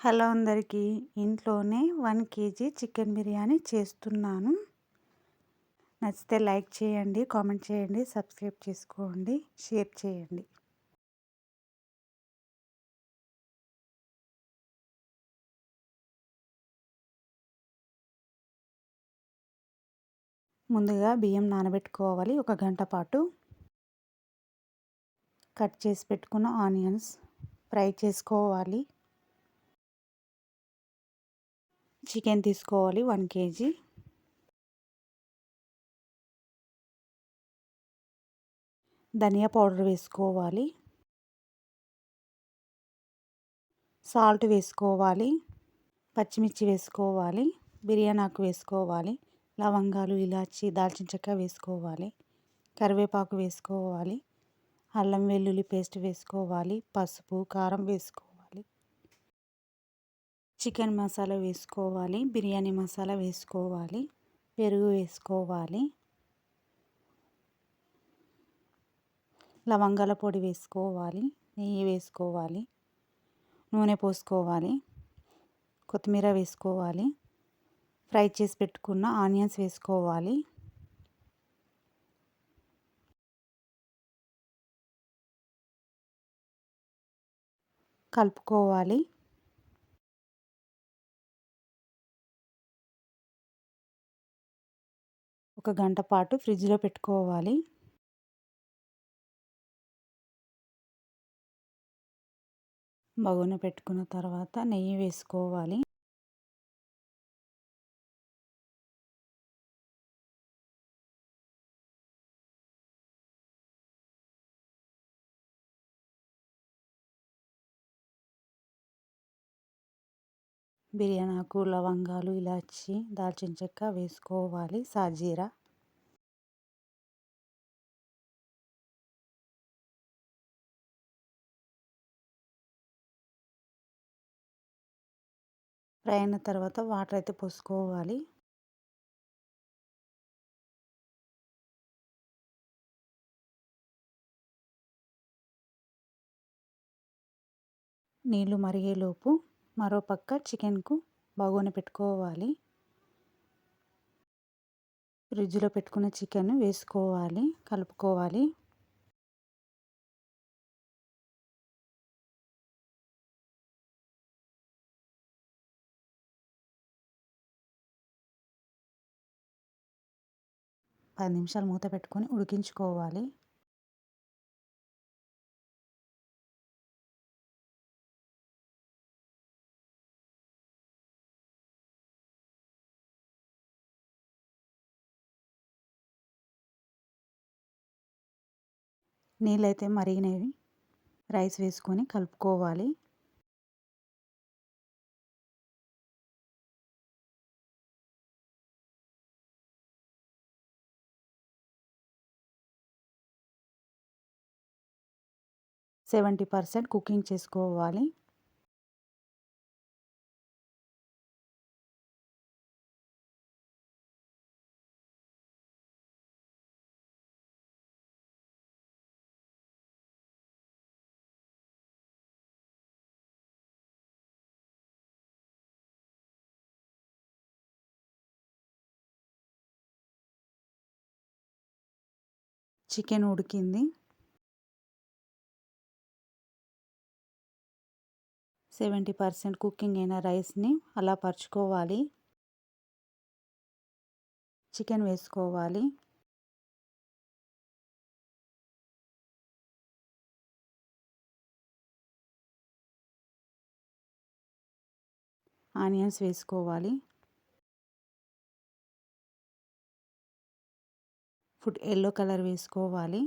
Hello అందరికీ. ఇంట్లోనే 1 KG chicken biryani చేస్తున్నాను. నచ్చితే లైక్ చేయండి, కామెంట్ చేయండి, సబ్స్క్రైబ్ చేసుకోండి, షేర్ చేయండి. ముందుగా బియ్యం నానబెట్టుకోవాలి 1 గంట పాటు. కట్ చేసి పెట్టుకున్న ఆనియన్స్ ఫ్రై చేసుకోవాలి. చికెన్ తీసుకోవాలి 1 కేజీ. ధనియా పౌడర్ వేసుకోవాలి. సాల్ట్ వేసుకోవాలి. పచ్చిమిర్చి వేసుకోవాలి. బిర్యానీ ఆకు వేసుకోవాలి. లవంగాలు, ఇలాచి, దాల్చిన చెక్క వేసుకోవాలి. కరివేపాకు వేసుకోవాలి. అల్లం వెల్లుల్లి పేస్ట్ వేసుకోవాలి. పసుపు, కారం వేసుకోవాలి. చికెన్ మసాలా వేసుకోవాలి. బిర్యానీ మసాలా వేసుకోవాలి. పెరుగు వేసుకోవాలి. లవంగాల పొడి వేసుకోవాలి. నెయ్యి వేసుకోవాలి. నూనె పోసుకోవాలి. కొత్తిమీర వేసుకోవాలి. ఫ్రై చేసి పెట్టుకున్న ఆనియన్స్ వేసుకోవాలి. కలుపుకోవాలి. ఒక గంట పాటు ఫ్రిడ్జ్లో పెట్టుకోవాలి. బగోని పెట్టుకున్న తర్వాత నెయ్యి వేసుకోవాలి. బిర్యానీ ఆకు, లవంగాలు, ఇలాచి, దాల్చిన చెక్క వేసుకోవాలి. సాజీరా ఫ్రై అయిన తర్వాత వాటర్ అయితే పోసుకోవాలి. నీళ్లు మరిగేలోపు మరో పక్క చికెన్కు బగోని పెట్టుకోవాలి. ఫ్రిడ్జ్లో పెట్టుకున్న చికెన్ వేసుకోవాలి. కలుపుకోవాలి. పది నిమిషాలు మూత పెట్టుకొని ఉడికించుకోవాలి. నీళ్ళైతే మరిగినవి. రైస్ వేసుకొని కలుపుకోవాలి. సెవెంటీ 70% కుకింగ్ చేసుకోవాలి. చికెన్ ఉడికింది. 70% కుకింగ్ అయిన రైస్ని అలా పరుచుకోవాలి. చికెన్ వేసుకోవాలి. ఆనియన్స్ వేసుకోవాలి. ఫుడ్ ఎల్లో కలర్ వేసుకోవాలి.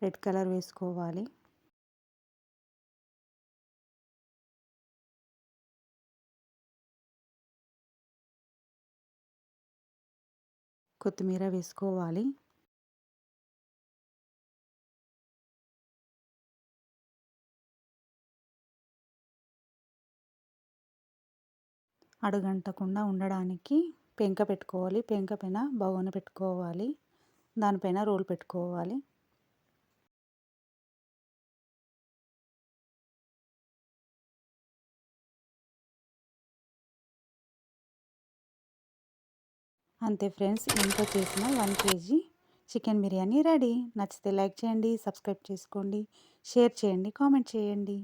రెడ్ కలర్ వేసుకోవాలి. కొత్తిమీర వేసుకోవాలి. అడుగంటకుండా ఉండడానికి పెంక పెట్టుకోవాలి. పెంక పైన బగోని పెట్టుకోవాలి. దానిపైన రోల్ పెట్టుకోవాలి. అంతే ఫ్రెండ్స్, ఇంట్లో చేసిన 1 కేజీ చికెన్ బిర్యానీ రెడీ. నచ్చితే లైక్ చేయండి, సబ్స్క్రైబ్ చేసుకోండి, షేర్ చేయండి, కామెంట్ చేయండి.